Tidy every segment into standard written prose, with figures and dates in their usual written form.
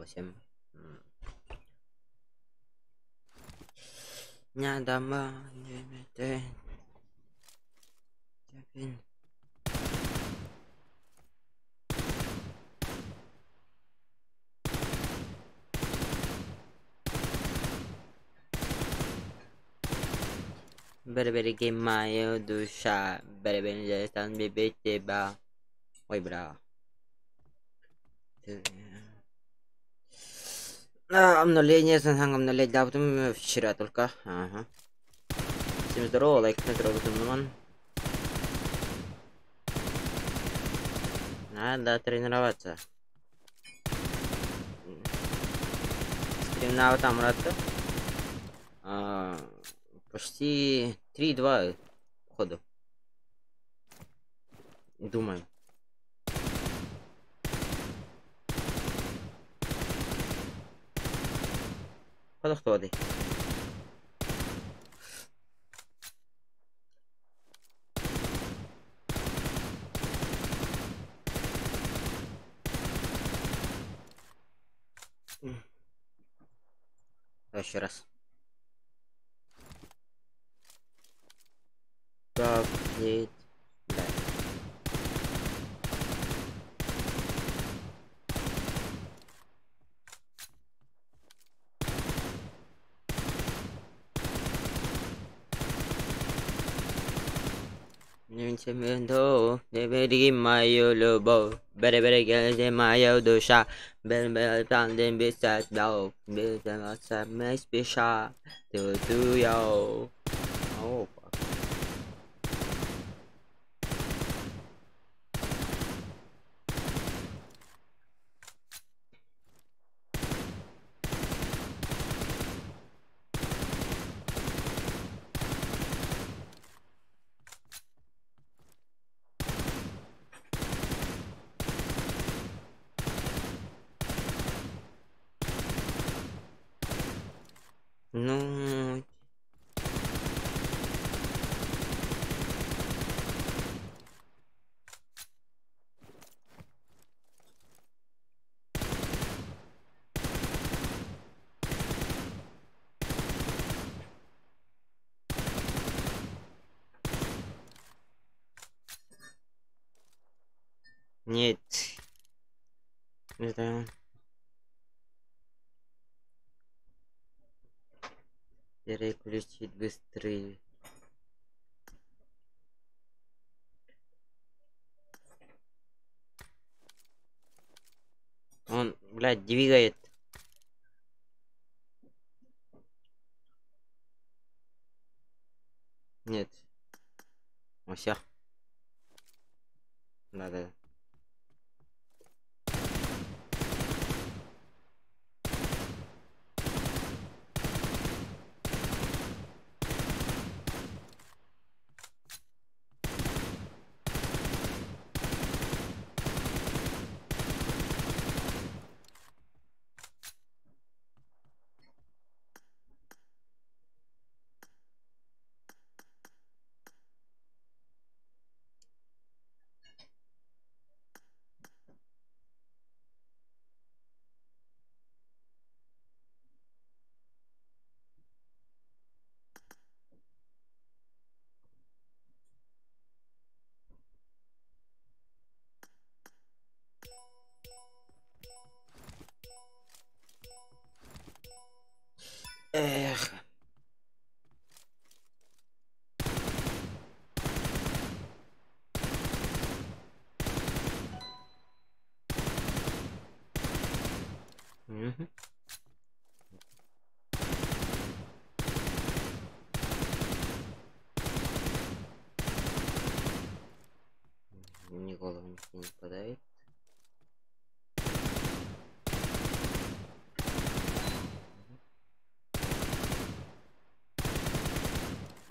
8. Nyadama nyemete. Japin. Bere che mai dusha bere bene stan bebete ba. Ой, бра. Обновление Санханг обновлять, да, потом вчера только. Ага. Всем здорово, лайк на здорово, Туман. Надо тренироваться. Стрим на там рад. Почти 3-2 ходу. Думаю. Ходу кто воды. Еще раз. Как здесь? Да. Sentimental, neberi mayo lobo, bere geldi mayo duşa, ben tandım bir ses dağ, bir de sevmez bir şa, tutuyor. Oh, fuck. Ну, нет. Не знаю. Переключить быстрее. Он, блядь, двигает. Нет. О, всё. Да. Эх. Угу. Мне голову никто не попадает.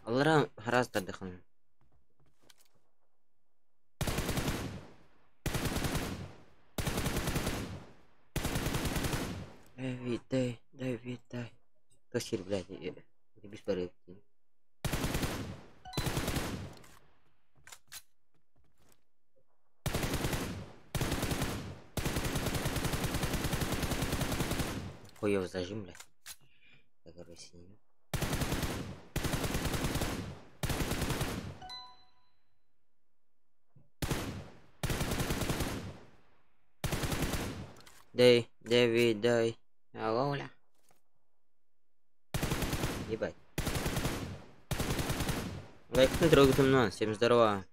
Алларам гораздо отдыхаем. Давидай. Кассир, блядь, это беспорядки. хуёво зажим, блядь. Так, короче, снимем. Дай, Дэвид, дай. Алло, бля. Ебать. Лайк на трогай мной, всем здорово.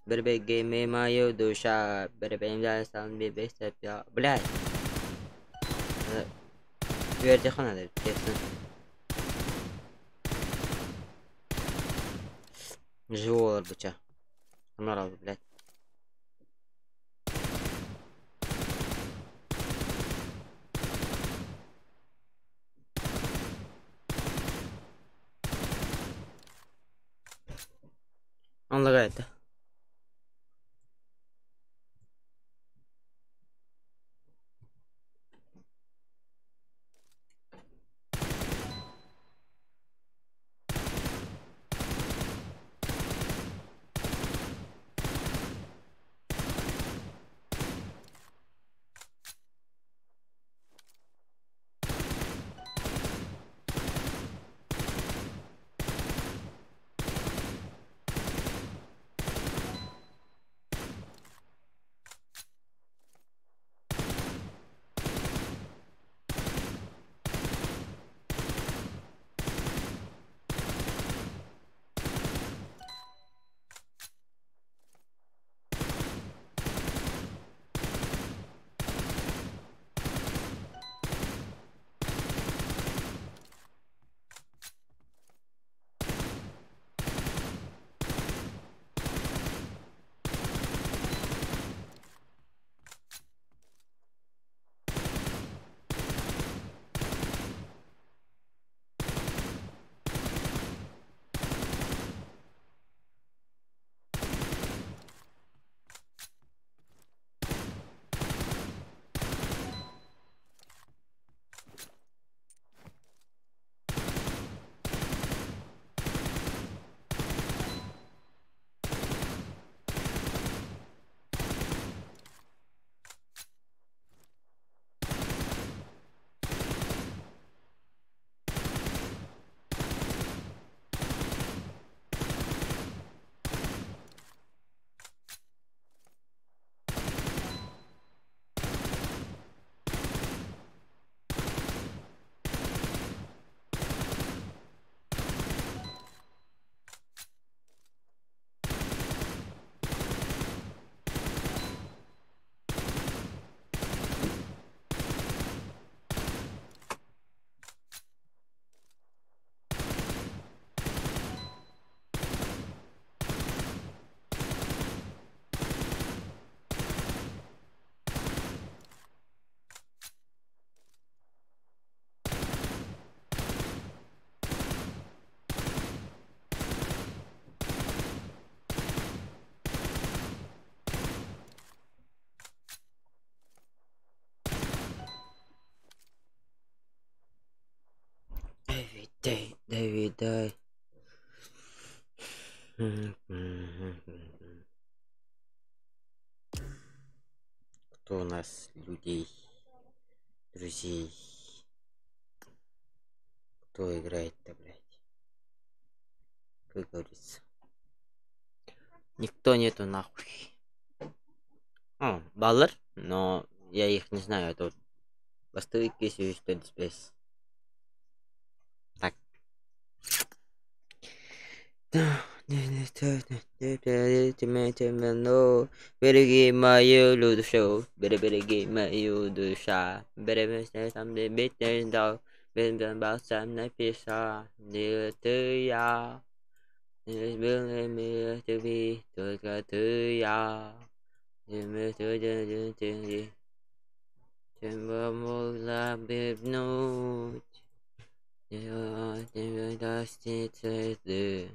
Бербеги мою душа, бербеги сам бебе степя. Блядь. Верьте надо, честно. Живого быча. Амарал, блядь. Он лагает, да? Дэвид, дай, Дэвид, дай. Кто у нас людей, друзей? Кто играет-то, блядь? Как говорится. Никто нету нахуй. О, Баллар, но я их не знаю, это вот Востойки существует спец. Так. Береги мою душу, береги мою душа, береги там где битый дал, бен балсам написал, ты я, был мир тебе, только ты я, чем могла бегнуть, не достичь цели.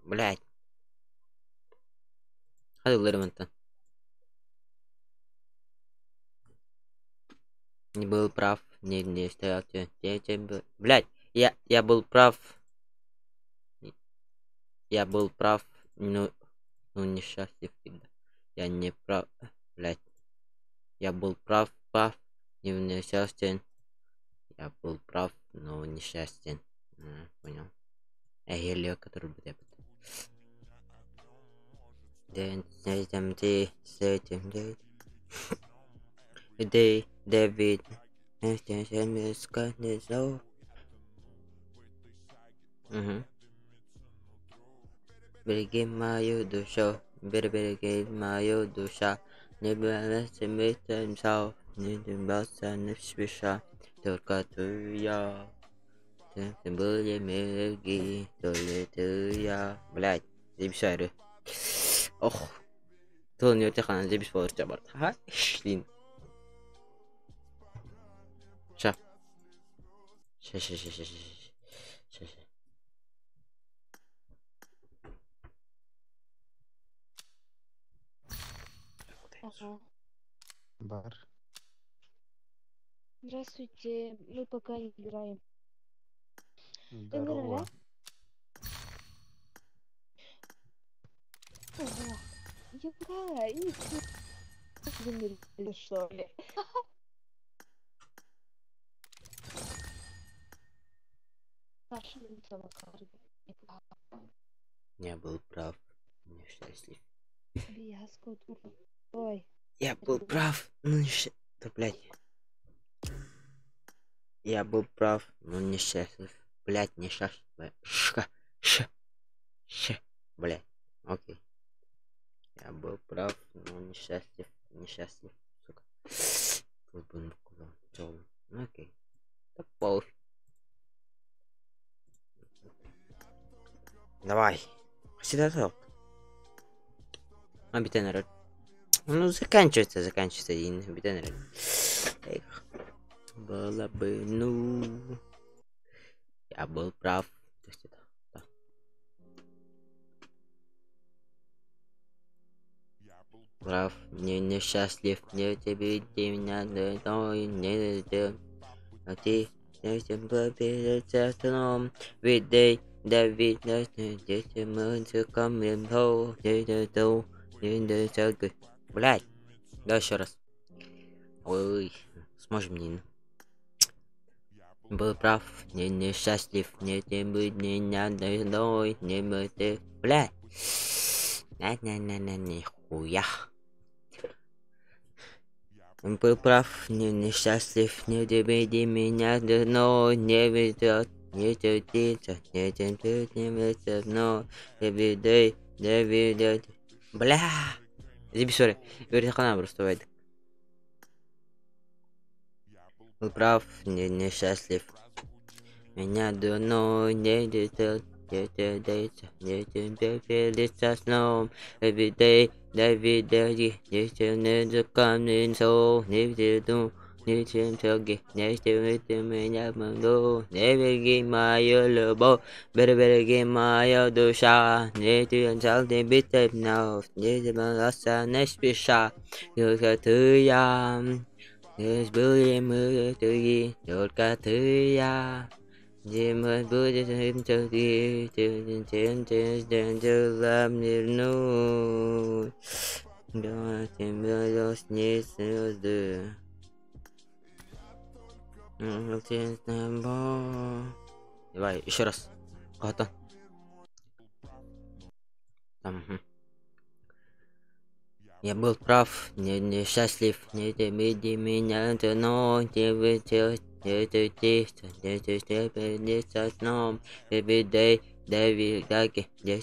Блять. Хайлермента. Не был прав, не стоял блять, я был прав. Я был прав, ну несчастлив всегда. Я не прав, блять. Я был прав, несчастен. Я был прав, но несчастен. Понял. Элио, который будет. Дэн, с этим ты, с этим ты. Дэй, Дэвид. Береги мою душу, береги мою душу. Не боится сау, не боится не спеша. Только ты я. Ты были миги, только ты я. Блядь, записали. Ох, тут не утихано, запись получится, брат. Ага, шлин. Ща. Ща. Ага. Бар. Здравствуйте, мы пока не играем. Здорово. Ого. Ебать, замерли, что ли? Наши лица на карте. Я был прав, несчастлив. Биаско, ой. Я был прав, но несчастлив. Да, блядь. Я был прав, но несчастлив. Блядь, несчастлив. Блядь. Окей. Я был прав, но несчастлив. Несчастлив, сука. Тут бы накуда. Ну окей. Да пофиг. Давай. Всегда так. Обитай народ. Ну, заканчивается и обитай народ. Эх. Было бы, ну... Я был прав. То есть это, да. Прав, не несчастлив, не тебе, ты меня, но не ты. А ты, не тем перед царством, видей, да видно, дети мы камнем пол, не церковь. Блядь, да еще раз. Ой, сможем не. Был прав, не несчастлив, не ты быть, не надо, не мы ты. Блядь. Нихуя. Был прав, не несчастлив, не доведи меня до дна, не ведет, не тетится, не тянет, не ведет, но не ведет. Бля! Записывай, говорит, хана просто вайд. Был прав, не несчастлив, меня давно не ведет. Не тянется, не тянется сном, every day. David Daddy, не за камень сол, не веду, не чем тоги, не стремится меня манду, не береги мою любовь, береги мою душа, не тянется, не битый нов, не забылся, не спеша, только ты я, не были мы ты, только ты я. Дима будет им тоги, ты làm niềm nuôi, đó tìm ra nhé звезды, давай еще раз. Готов. Я был прав, не несчастлив, не доведи меня до дна, не ведет, не тетится, не тетится сном, every day, David Гаки, не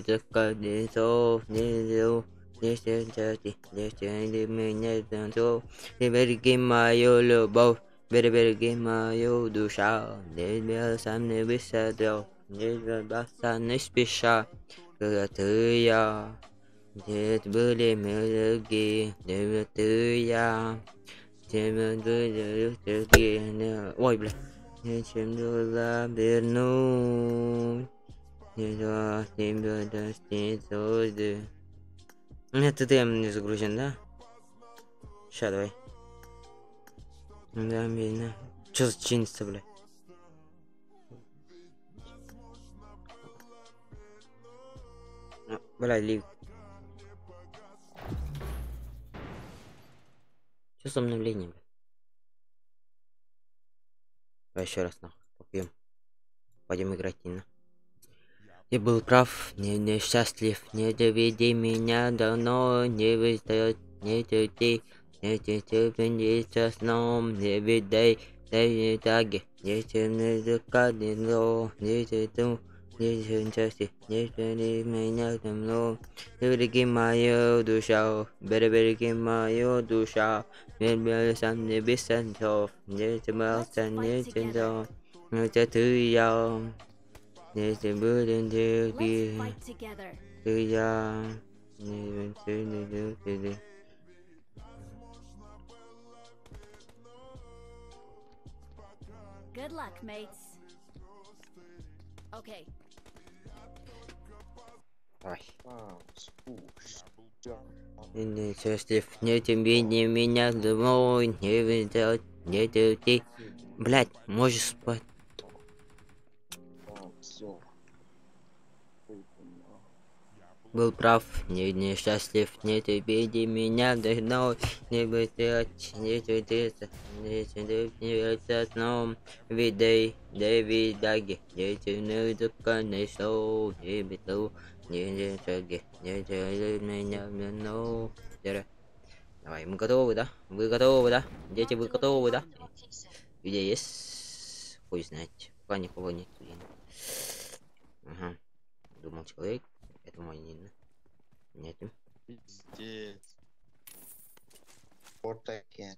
заклади зов, не зов, не сенсати, не сенди меня до не береги мою любовь, береги мою душу, не бил сам не высадил, не забался не спеша, когда ты я. Здесь были мелодии, ты я. Тебе были другие. Ой, бля. Нечем было вернуть. Не за тебя достиг звезды. Нет, ты не загружен, да? Ща, давай. Да, меня. Чё за чинится, бля? Бля, лив. Что с обновлением? Давай еще раз нахуй. Попьем. Пойдем играть, Нина. Ты был прав, не счастлив, не доведи меня давно, не выстоять, не тути, не терпениться сном, не видай, не таги, не темный закат, не зло, не тету, не счастье, не тяни меня давно, береги мою душу, береги мою душу, не сам не без сантов, не темался, не тендо, это ты я. Если будем делать, то я не буду. Good luck, mates. Okay. Ой, Скучно. не счастлив, не тебе, не меня домой, не видать, не ты. Блять, можешь спать. Все. Был прав, не счастлив, не тебе, не меня давно, не видать, не трудиться, не трудиться сном, видай, да видаги, не тяну дуканы шоу, не биту, не шаги, не трудит меня давно. Давай, мы готовы, да? Вы готовы, да? Дети, вы готовы, да? Где есть? Хуй знать, пока никого нет. Ага, думал человек, это мой Нина. Нет. Пиздец. Вот такие.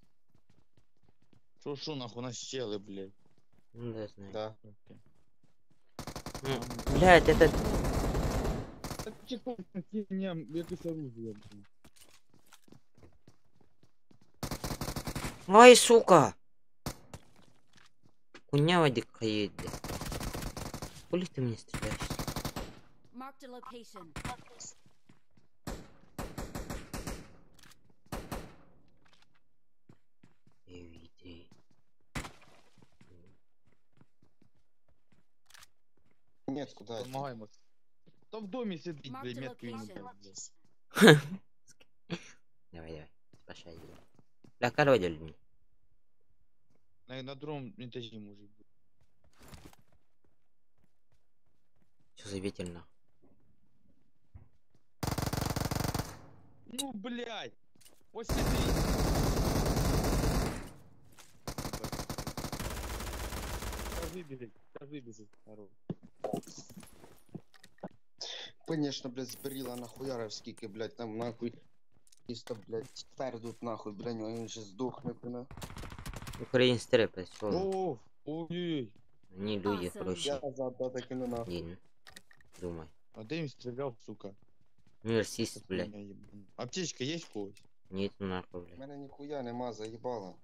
Шо нахуй на щелы, блядь. Ну да, знаю. Да. Блять, это... Так чекай, ням, якось оружие, блядь. Ой, сука! Кунява дикая едет. Хули ты мне стреляешь? Marked a location. Иди. Нет, куда это? Помагай ему. Та в домі сидить, Marked блядь, a метку ему, location. блядь. Давай, давай. Спасай. Бля, король мне. На другому этаже может быть. Что за ветер нахуй? Ну, блядь! Вот сиди! Скажи, бежит, хорош. Конечно, блядь, сбрила нахуяров скільки, блядь, там нахуй. Чисто, блядь, пердут нахуй, блядь, він же здохне, блядь. Украинский рэп, что? О, ой-ой-ой. Они люди Awesome. проще. Я за таки не нахуй. Дин. Думай. А ты им стрелял, сука. Ну, расист, блядь. Меня ебаный. Аптечка есть у когось? Нет нахуй, У блядь. мене ніхуя нема, заїбало.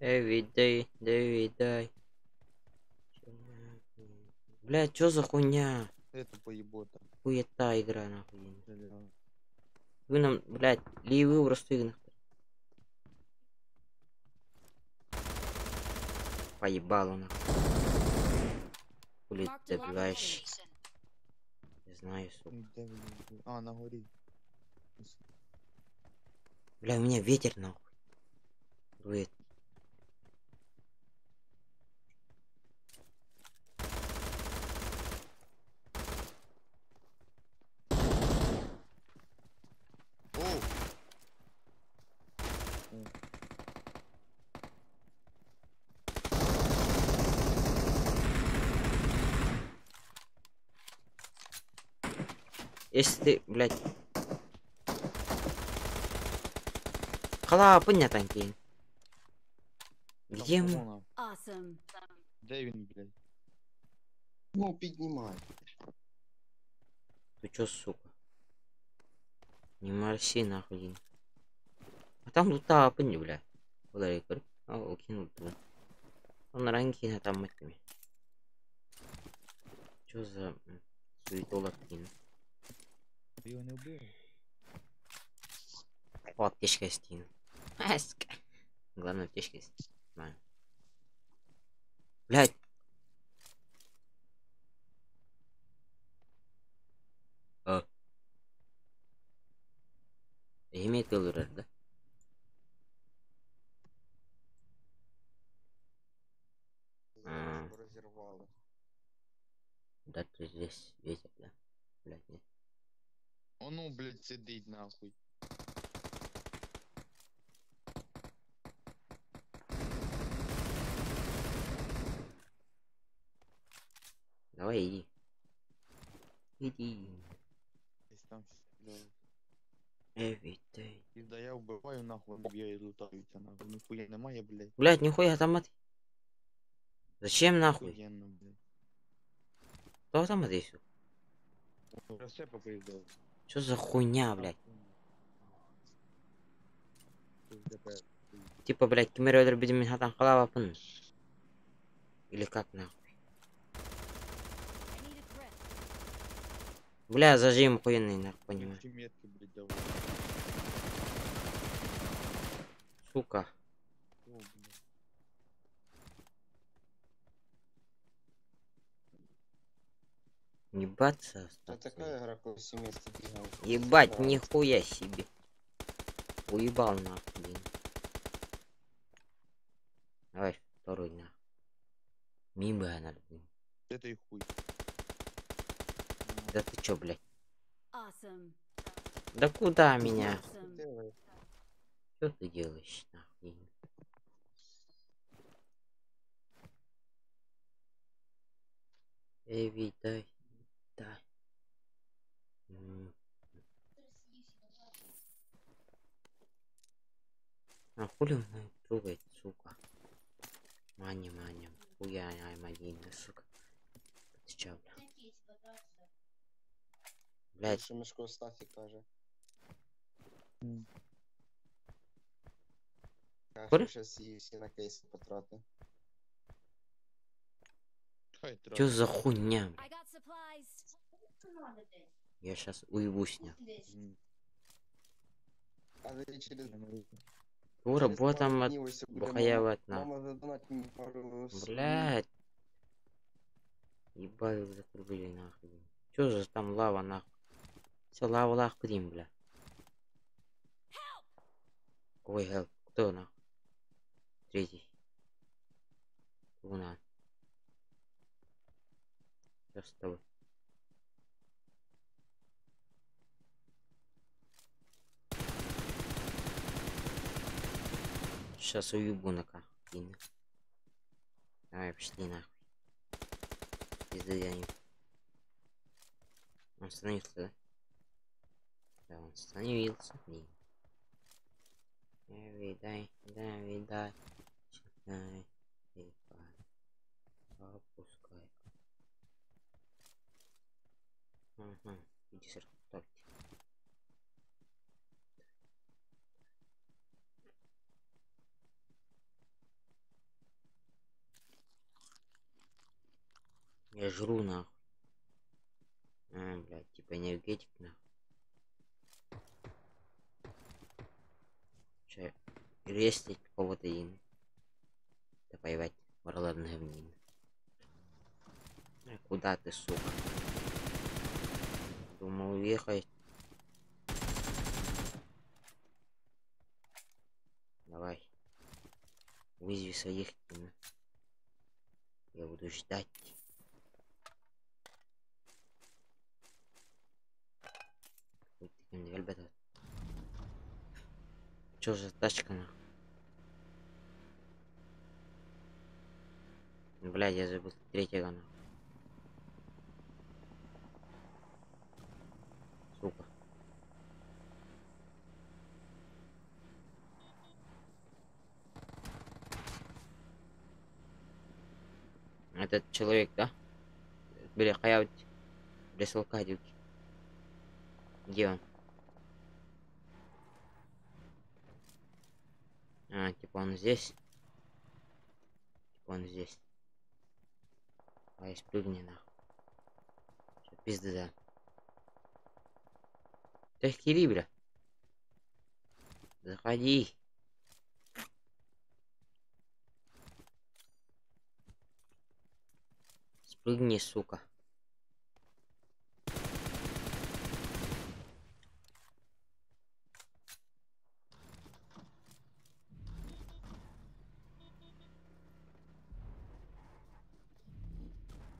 Дай, дай. Блядь, что за хуйня? Это поебота. Хуета игра, нахуй. Стрелял. Вы нам, блядь, ливый просто их нахуй. Поебало нахуй. Хули Marked ты a добиваешь? location. Не знаю, сука. Де він? А, на горі. Бля, у меня ветер нахуй. Дует. Оу! Если ты, блядь. Хала, понятно, Кейн. Где мы? Awesome. Де він, блядь? Ну, піднімай. Ты чё, сука? Не морси нахуй. А там лута, пони, бля. Ударил, а, укинул туда. Он на ранге на там этими. Чё за суетолог, блин? Ти його не вбив? О, аптечка есть, Кейн. Аска. Главное, аптечка есть. Знаю. Блядь. А. Имеет пилорер, да? куда-то здесь ветер, да? Блядь, нет. А ну, блядь, сидить нахуй. Давай иди. Иди. Десь там блядь. Every day. Когда я вбиваю нахуй, вони б'ють і лутаються нахуй. Ніхуя немає, блядь. Блядь, нихуя автомат. Зачем нахуй? Охуєнно, блядь. Кто автомат есть? Вже все попиздив. Что за хуйня, блядь? Типа, блядь, кемер өдір бедем хатан қалавапын. Или как нахуй? I need a grip. Бля, зажим охуенный, нахуй, понимаю. Ці метки, блядь, давай. Сука. О, блядь. Ебаться Це остаться. така гра, коли сімейство бігав. Ебать, нихуя себе. Уебал нахуй, блин. Давай, второй нахуй. Мимо надо, блин. Де той хуй? Да ты чё, блядь? Awesome. Да куда меня? Awesome. Что ты делаешь, нахуй? Эви, дай. Да. А хули он трогает, сука? Маня, хуя, ай, один, сука. Ты чё, бля? Блядь, Що Мишко Стафі каже. Кури? Каже, що всі на кейси потрати. Хай чё трохи. за хуйня, бля? I got supplies. Я сейчас уебусь, не. Але через... Кто через работа, пару мат... днів ось буде бухаявать, на. Мама задонать мені пару... Блядь. Ебать, вы закружили, нахуй. Чё за там лава, нахуй? Все, лава, лахприм, бля. Ой, help. Кто, нахуй? Третий. Луна. Что с тобой? Сейчас уебу на кахуй. Давай, пошли нахуй. Пизды я не... Он остановился, да? Да, он остановился. Блин. Видай, видай. Читай. Опускай. Ага, иди сюда. Я жру нахуй. А, блядь, типа энергетик нахуй. Че, рестить кого-то ин. Да поебать, варладный говнин. А куда ты, сука? Думал уехать. Давай. Вызови своих, блин. Я буду ждать. Ребята. Чё за тачка нахуй? Блядь, я забыл третьего нахуй. Сука. Этот человек, да? Бля, хаявать. Прислал кадюки. Где он? А, типа он здесь. Типа он здесь. А я спрыгни нахуй. Что, пизды, да. Ты Кири, бля. Заходи. Спрыгни, сука.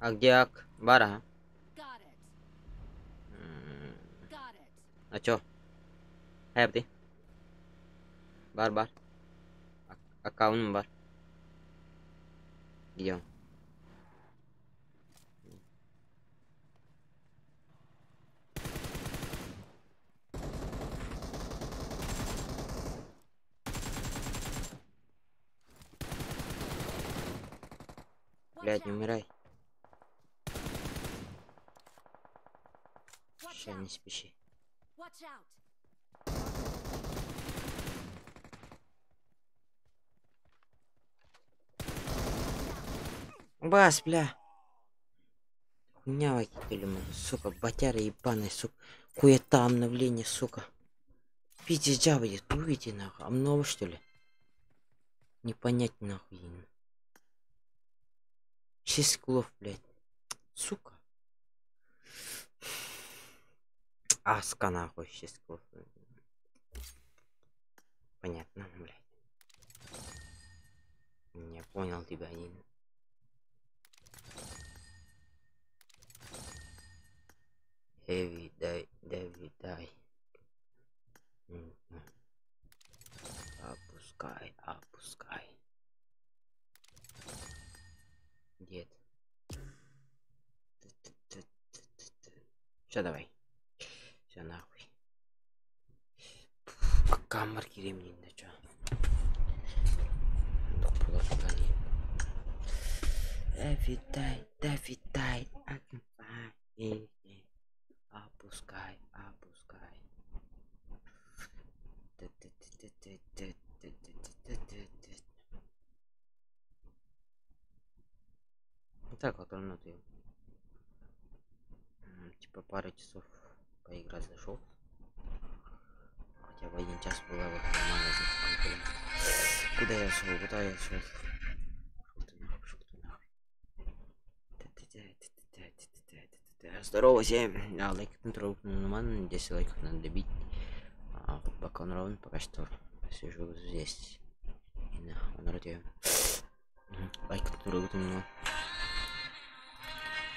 А где Ак? Бара? А чё? Хэппи. Бар. Аккаунт бар. Где он? Watch Блядь, не out. умирай. Watch Ща не out. спеши. Watch out. Бас, бля. Хуйня выкипели, сука, батяра ебаный, сука. Хуета обновление, сука. Пиздец, будет, увидите нахуй. А много что ли? Не понять нахуй. 6 склов, блядь. Сука. Аска нахуй, 6 склов. Понятно, блядь. Не понял тебя, не. Дай. Опускай. Дед. Все, давай. Все, нахуй. Камерки ремни, да чё? Давидай, опускай. Вот так вот он ты. Типа пару часов поиграть зашел. Хотя бы 1 час было бы нормально. Куда я шел? Шел ты нахуй. Здорово всем. Лайк контроль нормально, 10 лайков надо добить. Пока он ровен, пока что сижу здесь. И на радио. Лайк контроль нормально.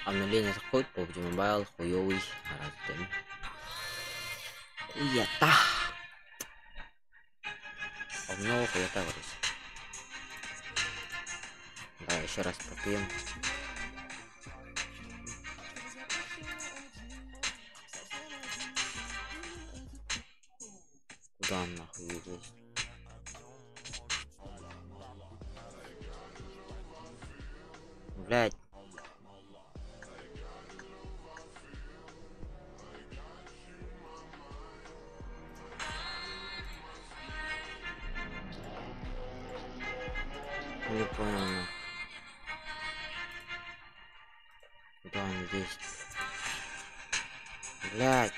Обновление заходит, PUBG Mobile, хуёвый, раз, хуета. Много хуета вроде. Да, еще раз попьем. Куда он нахуй здесь? Блять. Не понял, нахуй. Куда он здесь? Блять.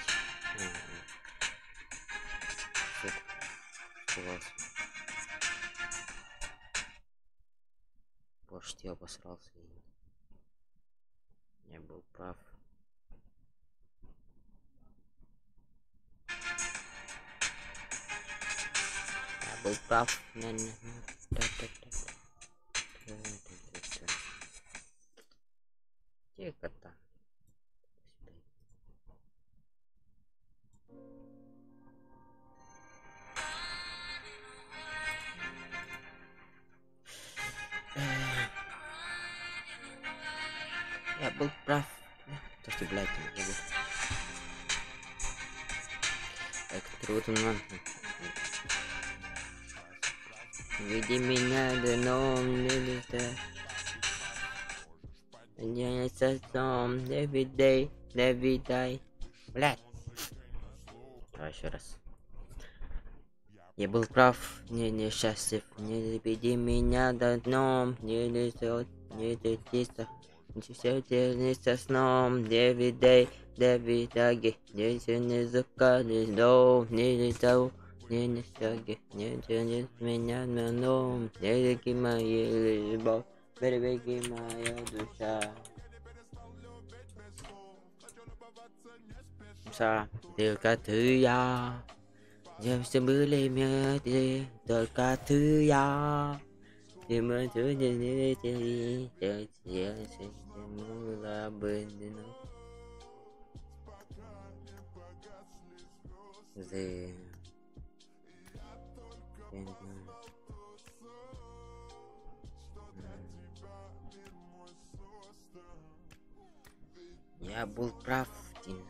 Почти обосрался. Я был прав. Был прав. Тихо там. Я был прав. То, что, блядь, не был. Так, трудно. Веди меня до новым лета. Я сосом, Давидай. Блядь. Давай еще раз. Я был прав, не счастлив. Не веди меня до дном. Не летет, не детица. Все тянется сном. Давидай. Не закали дом. Не летал. Не шаги. Не тянет меня на дном. Береги моя любовь. Береги моя душа. Только ты я. Где все были мертвы, только ты я. И мы тут не The... Я был прав, Дин.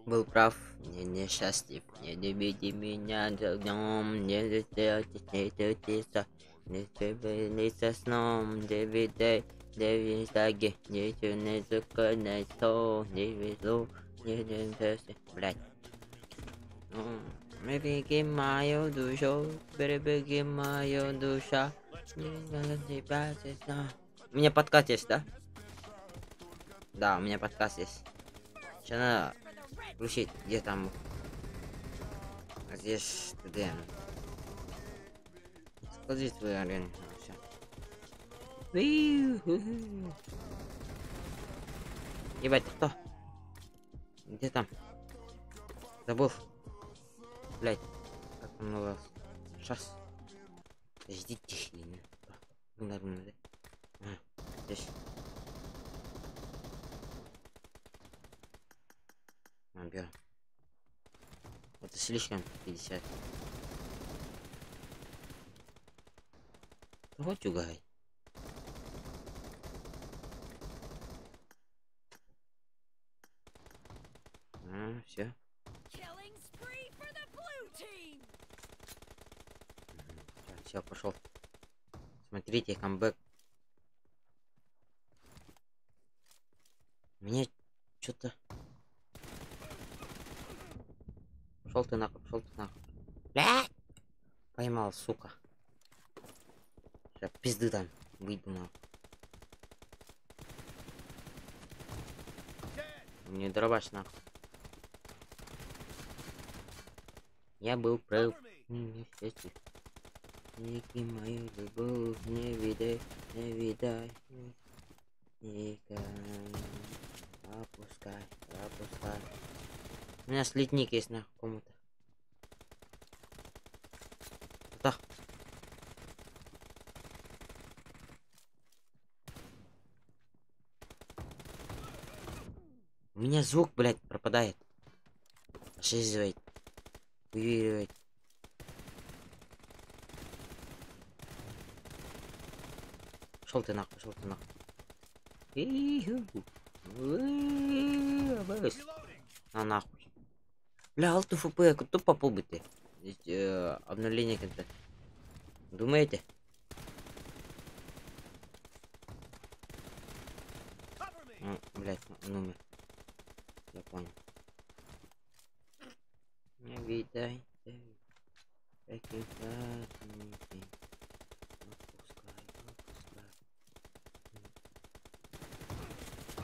Был прав, не несчастлив, не любите меня днем, не сделайте, не тутиться, не требуется сном, не видай, не визаги, не тюне законной сон, не везу, не дентеси, блядь. Береги мою душу, береги мою душа, у меня подкаст есть, да? Да, у меня подкаст есть. Сейчас надо включить, где там? Здесь где? Скажи свою арену. Ебать, ты кто? Где там? Забыл. Блять, как там называлось? Сейчас. Ждите хрень. Нормально, да? Здесь. Беру. Это слишком 50. Вот угай. Все. Все, пошел. Смотрите, камбэк. Мне что-то. Пошел ты нахуй, пошел ты нахуй. Блядь! Поймал, сука. Сейчас пизды там. Выйду нахуй. Не дробаш нахуй. Я был прав. Ники мою любовь, не видай, не видай. Опускай, опускай. У меня слитник есть нахуй кому-то. Куда? У меня звук, блядь, пропадает. Ошизывает. Уверивает. Шел ты нахуй, шел ты нахуй. А нахуй. Бля, алты ФП, кто попал бы ты? Здесь обновление как-то. Думаете? Блять, он умер. Я понял. Не видай. Таких праздники.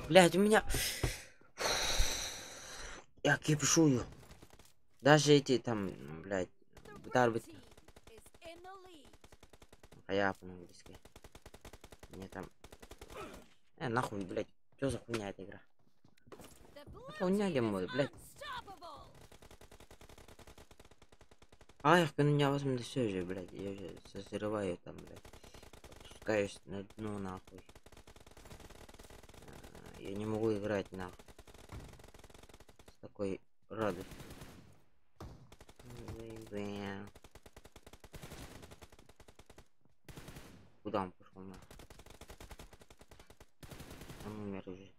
Блять, у меня... Я кипшую. Даже эти там, блять, удар а я по-английски. Мне там... нахуй, блять. Что за хуйня эта игра? Хуйня мой, блять. Ах, меня возьмут все же, блять. Я же созреваю там, блять. Опускаюсь на дно, нахуй. Я не могу играть, нахуй. С такой радостью. Куда он пошел, нахуй? Он умер уже.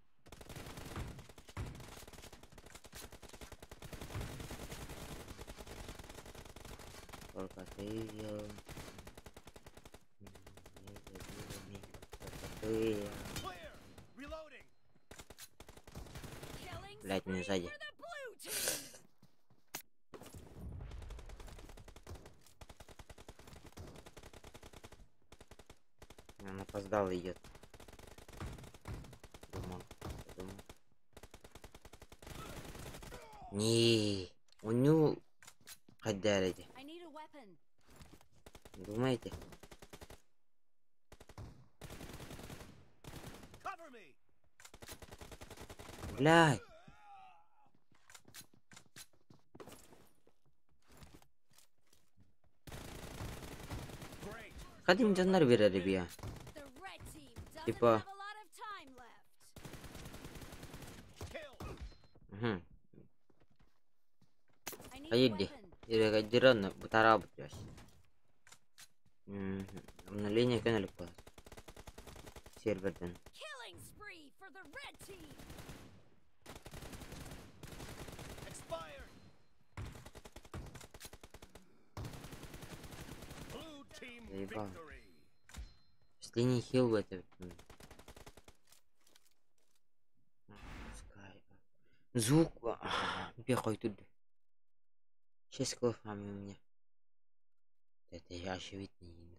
Только ты ее... Блять, не сзади. Запоздал идет. Думал. Не, у него кадарите. I need a weapon. Думаете? Блядь. Kadın canlar verir bir ya. The red team doesn't Типа. have a lot of time left. Угу. I need a Haydi. weapon. Ирегадиран бутарабутяш. Обновление канала класс. Серверден. Killing spree for the red team. Expired. Blue team Заебал. victory. Если не хил в это. Звук. Бегай туда. Сейчас клафами у меня. Это я очевидно.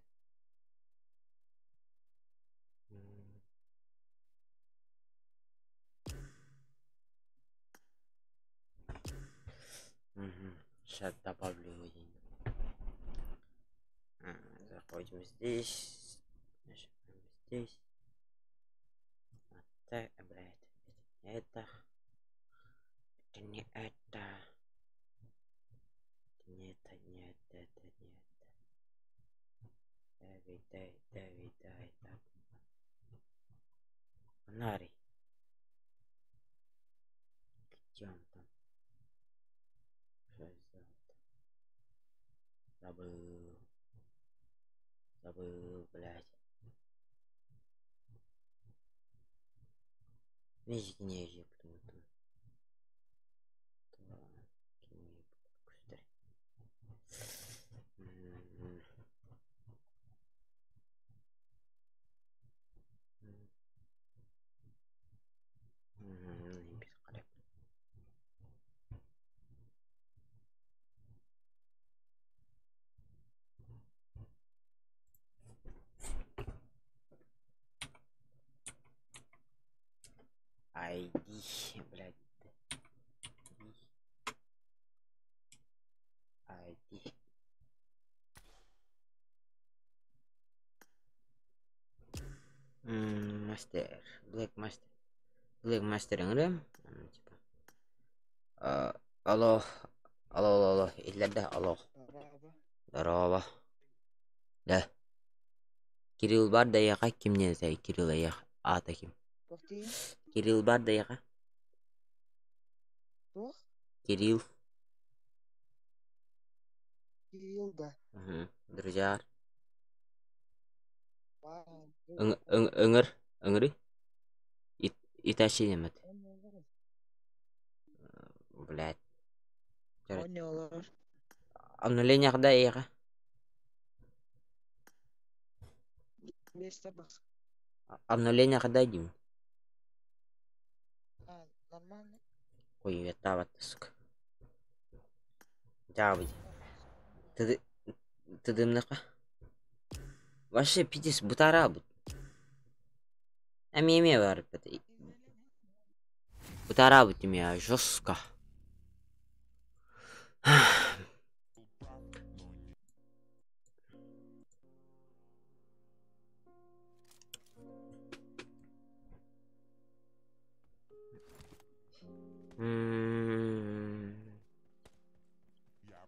Сейчас добавлю один. Заходим здесь. Нажимаем здесь. Вот так, блядь. Это не это. Не это, не это, это не это. Давид, так. Фонарик. Где он там? Что сделать? Забыл, блядь. Видите, не езжу, потому что... Айди, блядь. Айди. Мастер. Блэк мастер играем. Типа. Алло. Алло. Идлерде алло. Здорово. Да. Кирилл бар да яка кимне зай Кирилл аяк. Ата ким? Повтори. Кирилл бар да яка? Кто? Кирилл. Кирилл, да. Друзья. Ладно. Ынгыр. Итачи немет. Блядь. Понял. Обновление когда яка? Без собак. Обновление когда идем? Нормально. Ой, это вот сука. Давай. Ты дымнака? Вообще пидис бутарабут. Ами бар. Бутарабут меня жестко.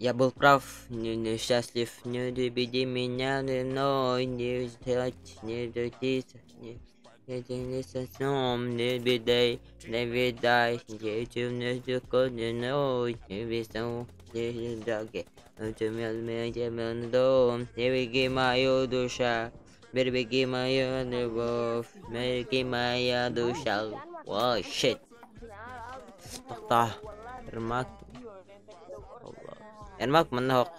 Я был прав, несчастлив, не любите меня, но не сделать, не дотиться, не со сном, не бедай, не видай, не темно законно, не весну, не дороги, утомил дом, не беги мою душа, береги мою любовь, береги моя душа. Ой, shit. Тоқта, Ермак. Ермак, маннахок.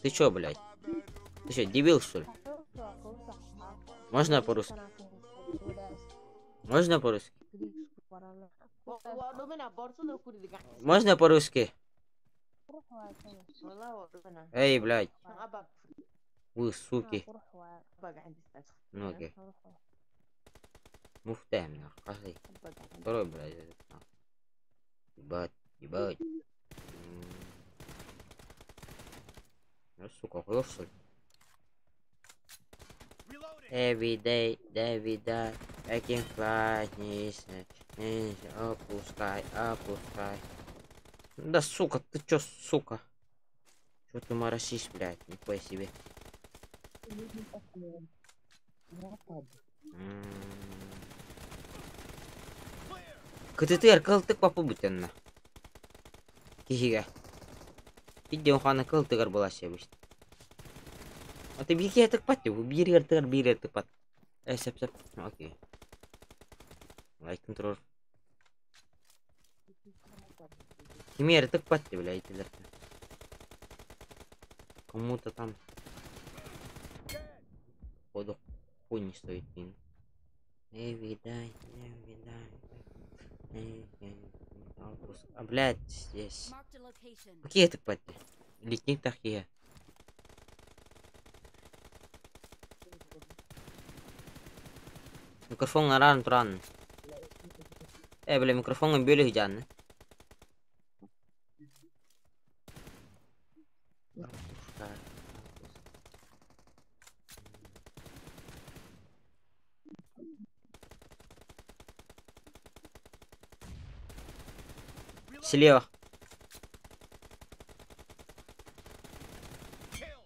Ты чё, блядь? Ты чё, дебил, что ли? Можно по-русски? Можно по-русски? Можно по-русски? Эй, блядь. Вы, суки. روح وابقى عندي استاذ. Ну окей. روح Муфтаем, нахуй. Пошли. وابقى عندي. Второй, блядь. Нахуй. Ебать, ебать. Ну, сука, хуёв, что ли? Reloading. Every day, I can fly, опускай, опускай. Да, сука, ты чё, сука? Чё ты моросишь, блядь, нихуя себе. КТТР кылтык попубутенна. Кихига. Идем хана кылтыгар была себест. А ты беги это пати, бери это пат. Сеп. Окей. Лайк контроль. Химер это пати, блядь, кому-то там. Походу хуй не стоит пин. Видай. А, блядь, здесь. Marked a location. Какие это пати? Летни такие. Микрофон ран тран. Бля, микрофон били гиджан. Слева. Kill.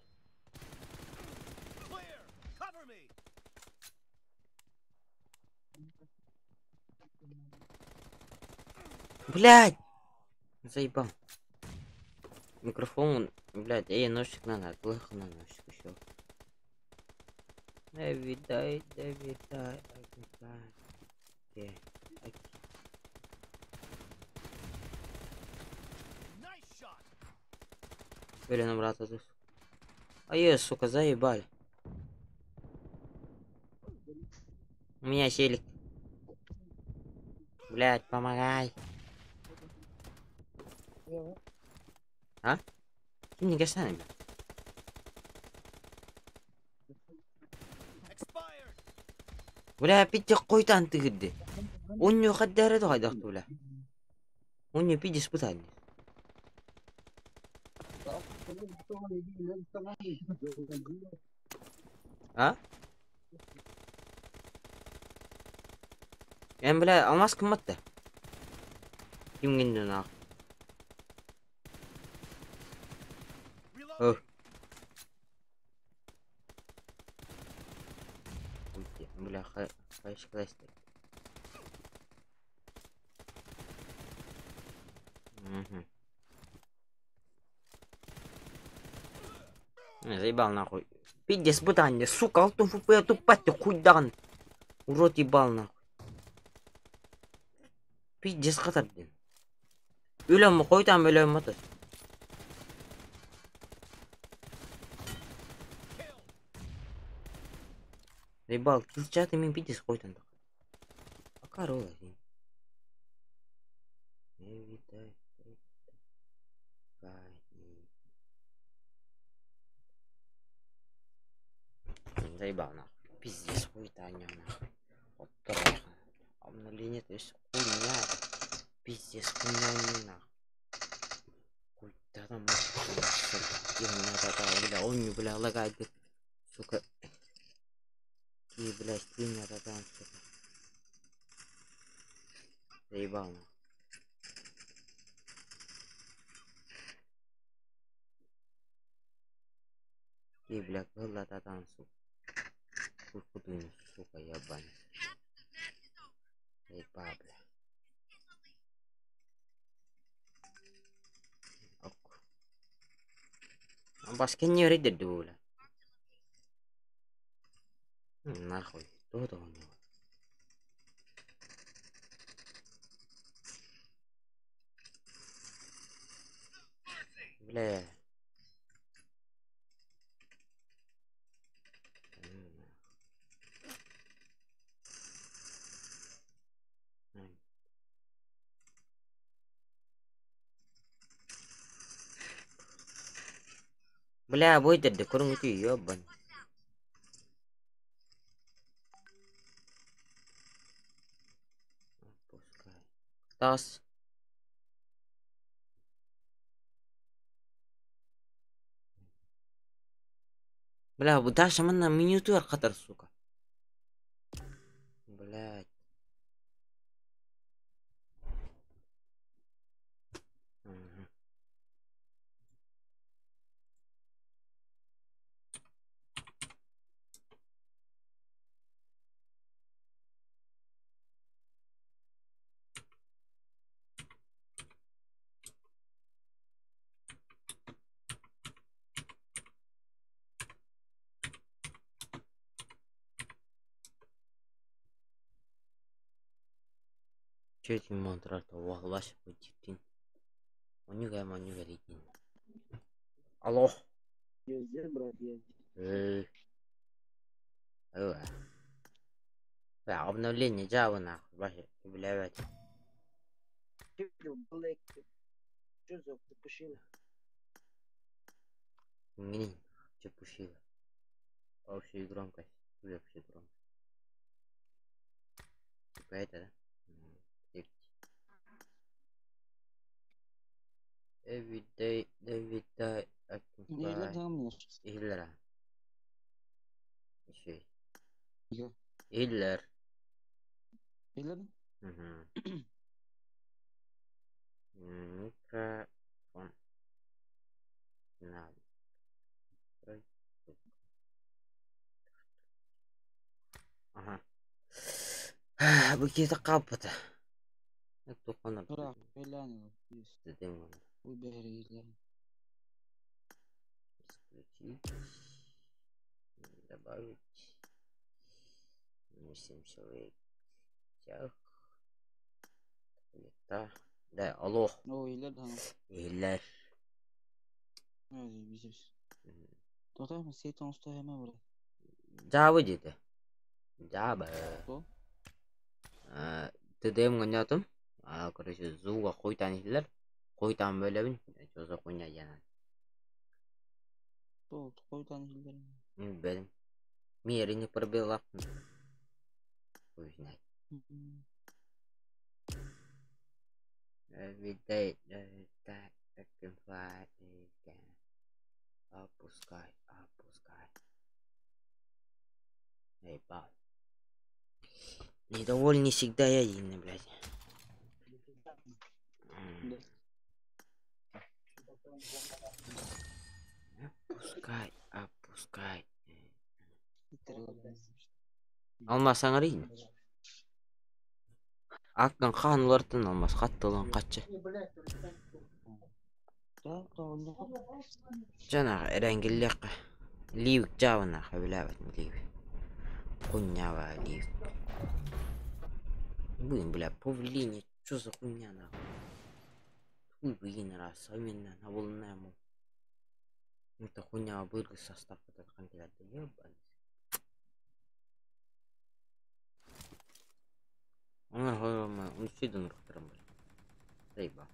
Clear. Cover me. Блядь! Заебал. Микрофон, блядь, носик надо, плохо на носик еще. Давидай. Nice shot. Блин, брата тут. Сука, заебали. У меня селик. Блядь, помогай. А? Ты не гасай, блядь. Expired. Бля, пидя койдан тигди. Уню хаддары да хайдахты, бля. Уню пиди спытань. А? Бля, алмаз кыматты. Кимгенде нах. Reloading. Бля, хайш классно. Заебал нахуй. Пиздец, испытание, сука, алтын фупе тупать, хуйдан. Урод ебал нахуй. Пиздец қатар ден. Өлем қойтам, өлем атыр. Kill. Заебал, килчаты мен пиздец қойтан. Пока рола ден. Заебал нахуй. Пиздец, хуйтаня нахуй. Оттора. Обновление, то есть хуйня. Пиздец, хуйня не нахуй. Хуйта там бля, он не, бля, лагает. Сука. И, бля, хуйня там, сука. Заебал нахуй. И, бля, была там, сука. Кудынь, сука, ебань. Еба, бля. Ок. Баска не рейдер дуля. Нахуй, кто-то у него. Бля. Бля, будет это курнути, ёбан. Тас. Бля, Даша мына минуту қатар, сука. Блядь. Мгм. Че этим мантрата углаш потиптин. Манюга летин. Алло. Ой. Бля, обновление Java нахуй, вообще, блядь. Мини, че пушила. Общую громкость. Общую громкость. Типа это, да? Every day, I can Neyle fly. devam Hitler. Şey. Yok. Hitler. Öyle mi? Угу. Микрофон. Надо. Ага. Bu kezi kapıda. Ne dokunur? Bırak. Öyle hani. Dedim onu. Bu beriyle. Исключить. Добавить. 7 человек. Всех. Это. Да, алло. O öyle tamam. Hitler. Öyle bizim. Total mı? Seytan usta hemen buraya. Java dedi. Java. O? Dedim ngonya tuh. Короче, зуга хуйтан Hitler. Хуйтан böyle bin. Çöze kunya yana. O. Koydan hildir. Benim. Мир не пробила. Хуй знает. Every day, I can fly again. Опускай. Эй, пап. Недовольный всегда я один, блядь. Опускай. Алмас аңырайын. Аққан қанлардың алмас қаттылын қатшы. Жаңағы әрәңгілік ливік жауына қабіләбетін ливік. Құннява ливік. Блин, бля, павлине, что за хуйня нахуй? Хуй блин, раз, а именно на волнаму. Это хуйня обыргы состав этот кандидат, да ебаный. Он сюда нахуй. Рыба.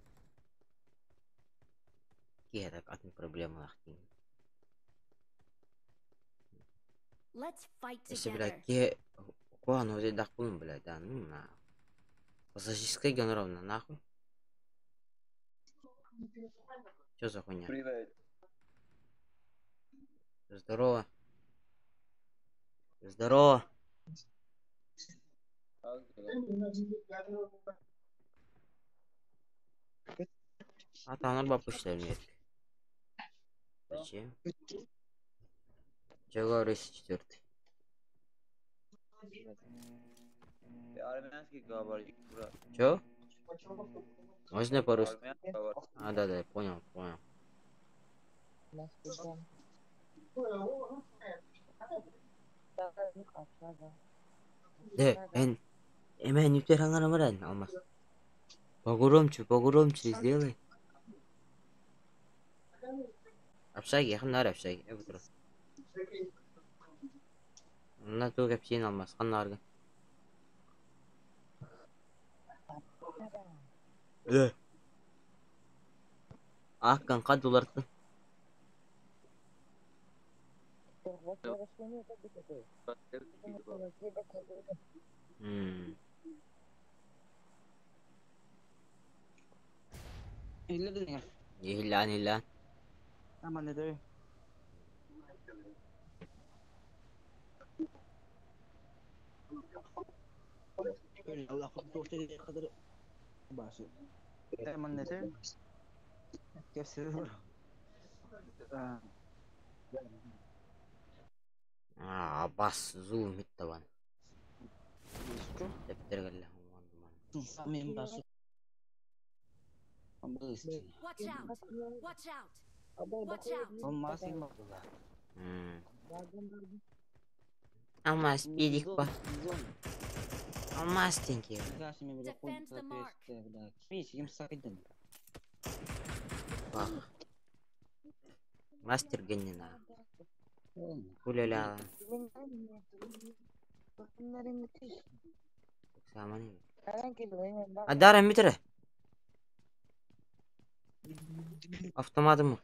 Я так одну проблему нахуй. Let's fight Если, together. блядь, я... Куану здесь дохуем, блядь, да, ну на. Пассажирская равно нахуй. Что за хуйня? Привет. Здорово. Здорово. А там надо попустить мне. Зачем? Чего говоришь четвертый? Армянский говорит, брат. Чё? Можно по-русски? Армянский говорит. А, да, я понял. Да, Эмэн, не перенграммарен, Алмаз. Погромче сделай. Общаги, я хам общаги, я буду. На ту капсин, Алмаз, ханнарга. Аккан кадуларды. Hilladın. Hilaan hilaan. Aman ne de. Öyle Allah kurtulsa diye kadar başı. Aman ne de. Kesin. Bas zoom hitta bana. Listo. Depter galle. Amin başı. Ambos. Watch out! Watch out! Watch out! Olmaz mı bu da? Ama speedik ba. Ama stinky. Defend the mark. Hiç yumuşakydın. Bak. Master genina. Kulala. Sama nih. Ada bitir. Автоматом мог.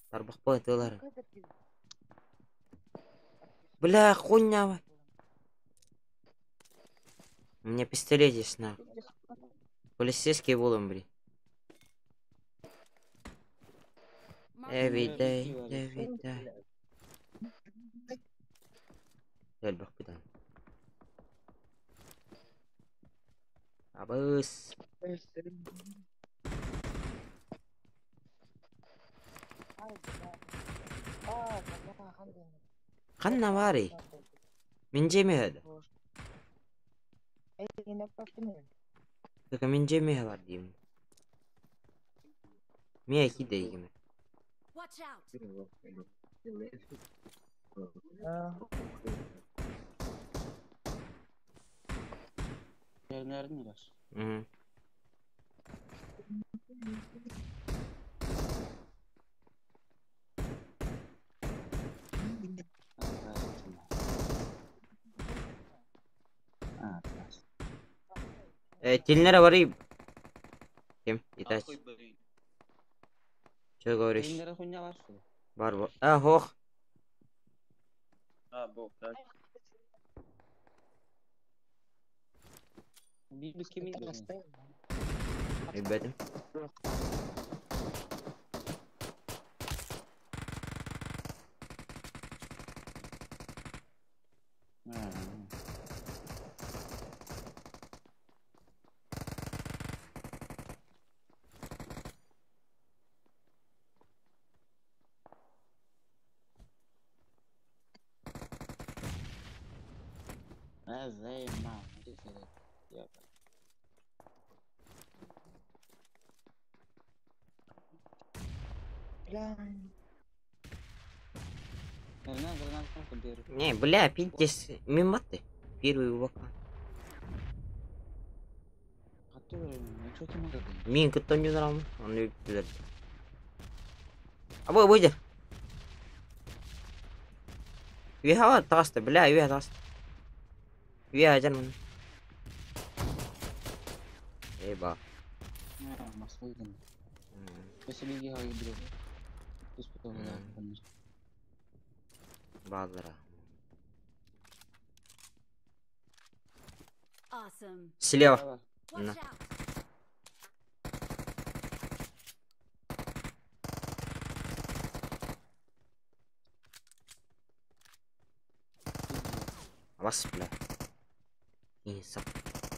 Тарбах поэтылар. Бля, хуйня. У меня пистолет есть нахуй. Полицейский волом, блин. Every day. Gel bak bir daha. Abus. خلنا واري من جيمي هذا من جيمي هذا ديم مية كده يجمع Watch out! Nereden mi var? Тельнера варим. Кем? Итач. Что говоришь? Nereden хуйня var? Бар. Хох. Бог, так. Bir kimin? Ребята. زي ما Не, бля, пиздец, мимо ты. Первый УВК. Мин, кто не нравится, он не пиздец. Абой, выйди. Виха таста, бля, виха таста. Виха джан. Эба. Базара. Awesome. Слева. Watch На. out! Вас, бля. Инсап.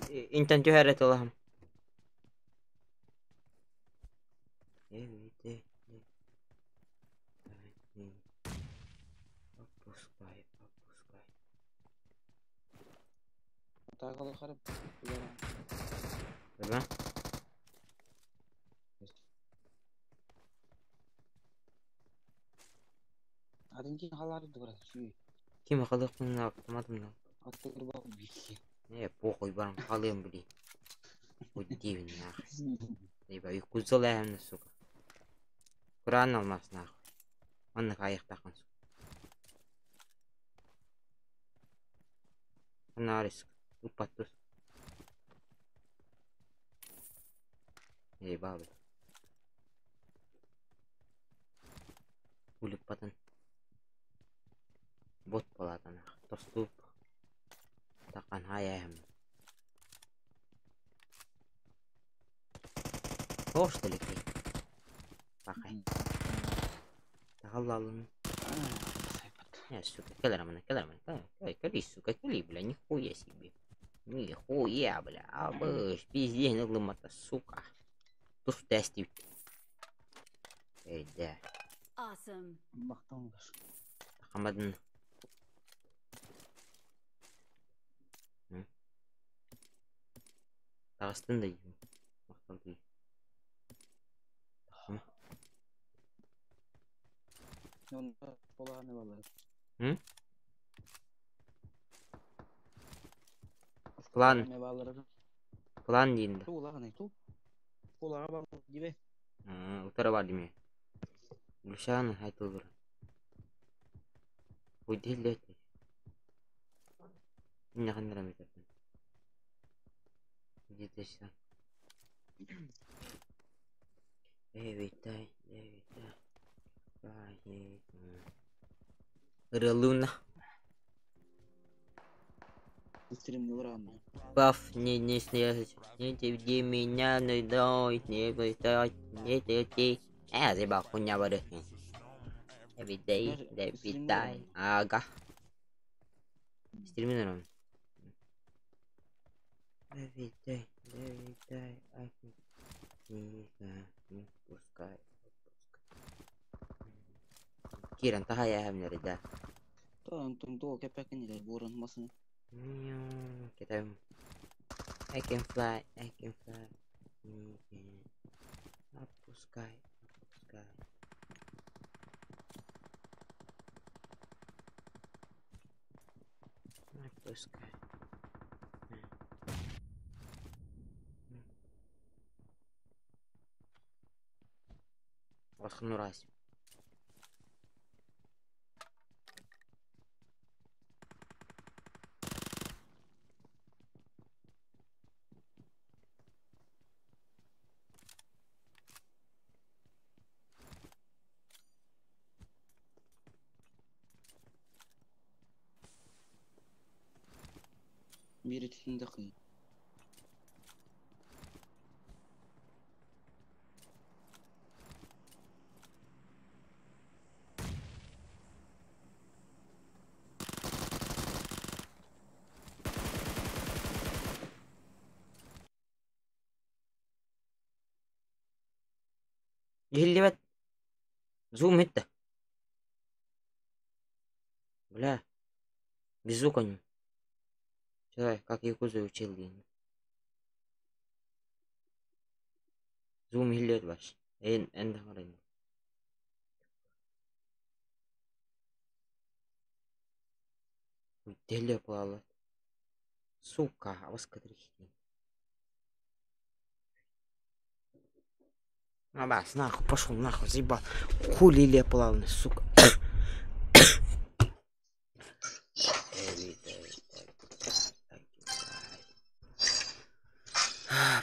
Интен тюхерет Allah'ım. Evet. Попускай. Тағалы қарып. Верно? Adın ki haları da var. Kim akıllıkını yaptırmadım lan. Atlı kurbağa bir. Не, похуй, барам, халым, блин. Удивен, нахуй. Ебать, и кузолаем, сука. Kur'an olmaz, nахуй. Onu kayık takın, сука. Нарис, упатус. Ебать, блин. Улип патын. Бот болады, нахуй. Тоступ. Такан хаяхым. О, что ли? Пахай. Тагалалын. Сука, килермана. Кали, сука, кали, бля, нихуя себе. Нихуя, бля, абыш, пиздец, наглымата, сука. Туз тестив. Эй, да. Awesome. Мақтаңдар. Хамадын. Тағыстын да деймін. Мақтал деймін. Онда болағаны балар. План. Балар. План дейінді. Болағаны ту. Болаға балар дебе. Утары бар деме. Гүлшаны айтыл бір. Өйдел әйтті. Мен қандырам ететін. Жетеші. Эвитай. Рылуна. Стримді ұрағаны. Паф, не снежить. Не тебе меня, не дай, не пытать, не тетей. Заебал, хуйня варит. Эвитай. Ага. Стримин рано. Эвитай. Не пускай. Киран, таха я хавнер, да. Тон то кепекін елер бұрын масыны. Kita I can fly. Up to sky. Басқын ұрасым. Бері түтінді қиын. Ехали зум это. Бля. Без звука не. Давай, как Якуза учил день. Зум хилет ваш. Энда харин. Деле плала. Сука, воскотрихни. Бас, нахуй, пошел нахуй, заебал. Хули леплал, сука.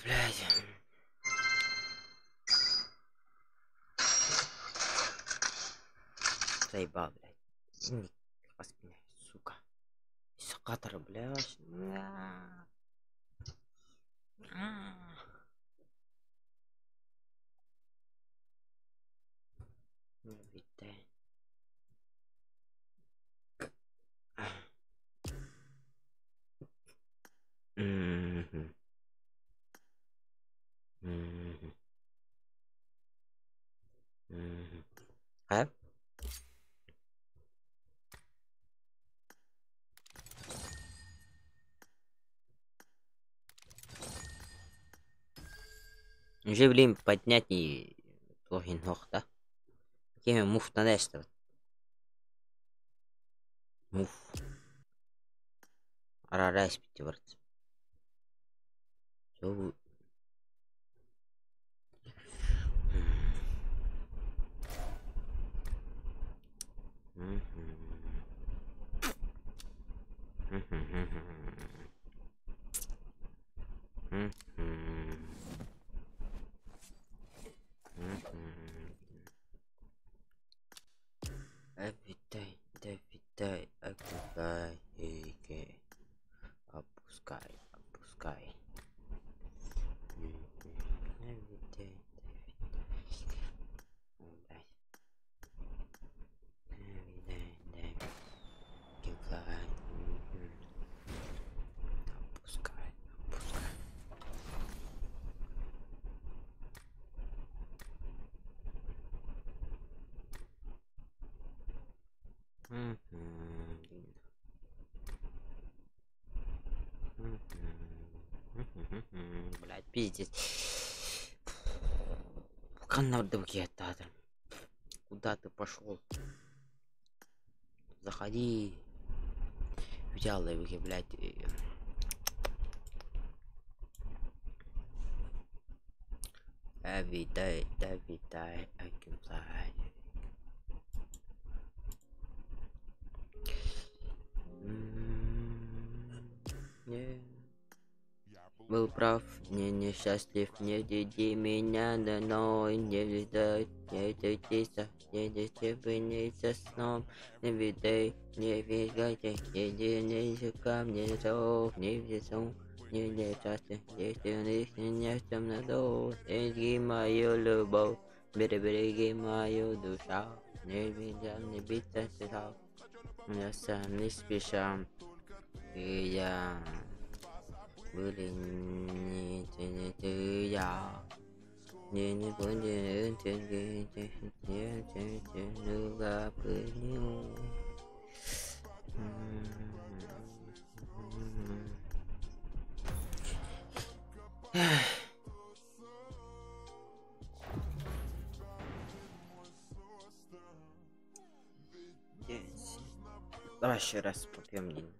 Блядь. Заебал, блядь. Поспиняй, сука. Сакатор, блядь. Витай. А? Уже время поднять и логин хох, да? Кем мув на дестро. Мув. Арарайс пятиворц. Все. Витай, опускай, опускай. Витай. Блять, пиздец. Канада где-то. Куда ты пошел? Заходи. Взял его, блядь. Every day, I can fly. Yeah. Был прав, не несчастлив, не веди меня домой, не видай, не детиться, не детиться сном, не видай, не видайте, не ко мне зов, не везу, не часто, не темноту, береги мою любовь, береги мою душу, не видя, не биться, я сам не спеша, и я... Были не ты я не будем люга пылью. Давай еще раз попьем день.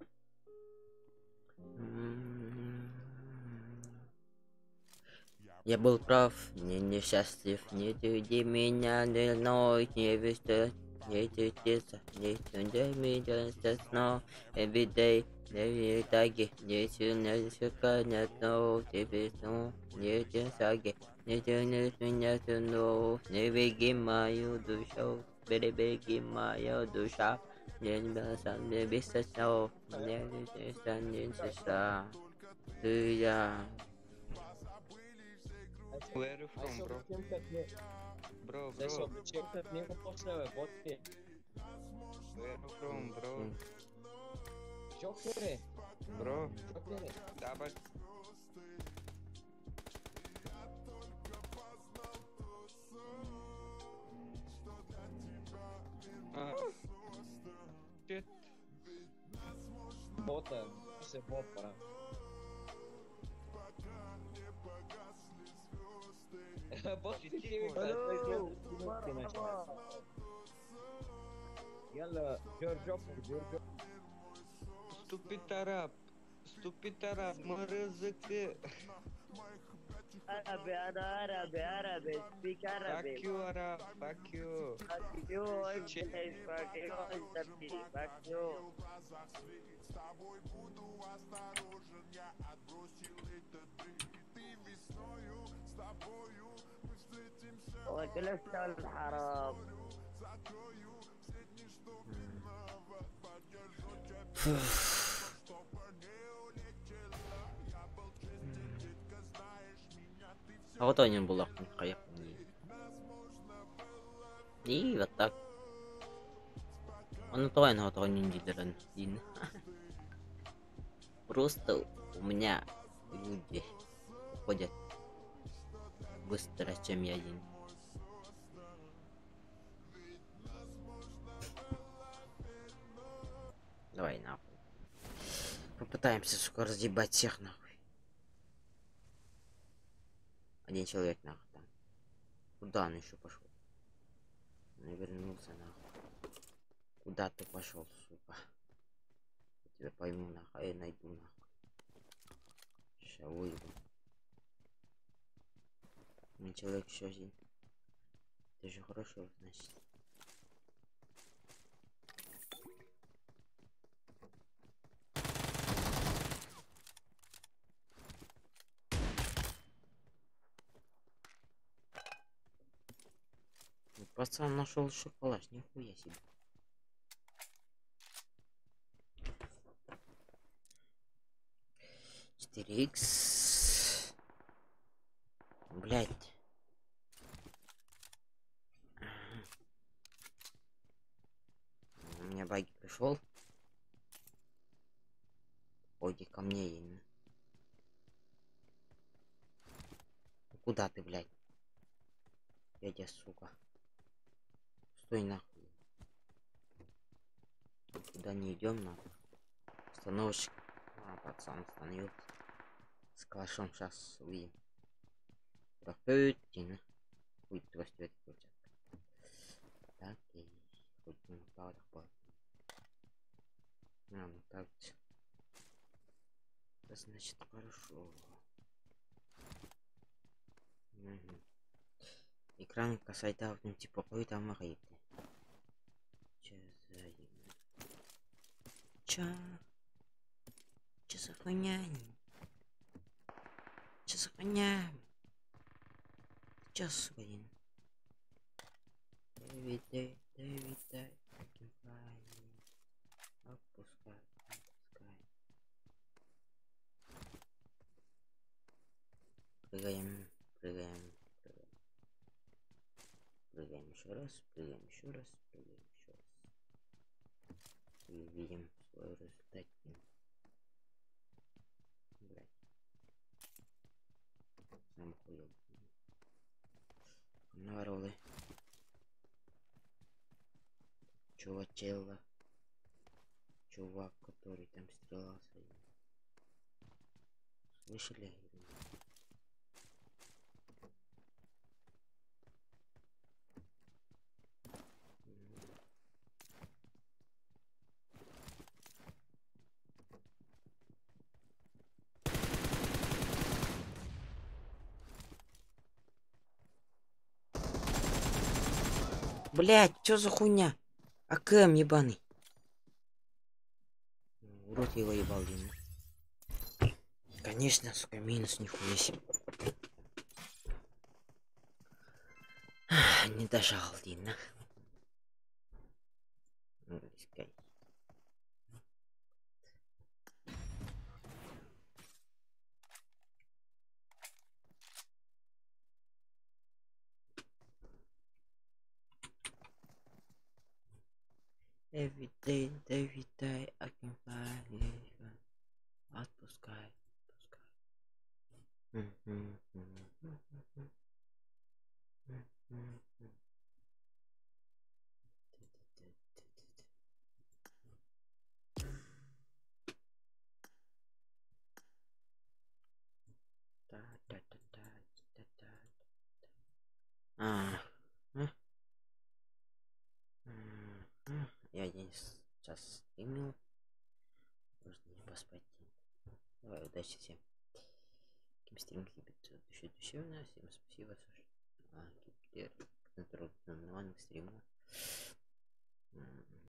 Я был прав, не несчастлив, не жди меня дневной, не везде, не детиться, не сюда меня снова, everyday, не таги, не сюда, сука, не снова, тебе снова, не саги, не тянешь меня снова, не беги мою душу, береги мою душа, не сам не беса снова, не станется, ты я. Where are you from, bro? Bro, bro. Where are you from, bro? Bro. Давай. Shit. Бота, все бот, пора. بص يلا جورج Stupid Arab, mă râzăcă. Arabi, speak Arabic. Fuck you, Arab, fuck you. Fuck you, fuck you. وجلست الحرام. А вот он был каяк. И вот так. Он то он готов не дилерен. Просто у меня люди ходят быстро, чем я один. Давай нахуй. Попытаемся скоро разъебать всех нахуй. Один человек нахуй там. Куда он еще пошел? Он вернулся нахуй. Куда ты пошел, сука? Я тебя пойму нахуй, я найду нахуй. Сейчас выйду. Ну, человек еще один. Ты же хорошо, значит. Пацан нашел шоколад, нихуя себе. Икс. Блять. У меня баги пришел. Ходи ко мне именно. Куда ты, блядь? Дядя, сука. Стой нахуй. идем на остановочек. А, пацан остановился. С калашом сейчас увидим. Проходите. Будет просто это крутят. Так, и хоть не упал, так вот. А, ну так. Это значит хорошо. Угу. Экран касается ну, типа какой-то махает. Че за хуйня? Че за хуйня? Че, сука, Дэвид, отпускай. Прыгаем. Прыгаем еще раз. И видим свой результат. Блять. Сам хуел. Народы. Чувак, который там стрелялся. Слышали? Блять, что за хуйня? АКМ ебаный. Урод его ебал, Дима. Конечно, сука, минус нихуя себе. Не дожал, Дина. Искай. Every day, I can fly. Отпускай. Я сейчас стримил. Можно не поспать. Давай, удачи всем. Стрим душевно. Всем спасибо. Кипер. Контроль на стриму.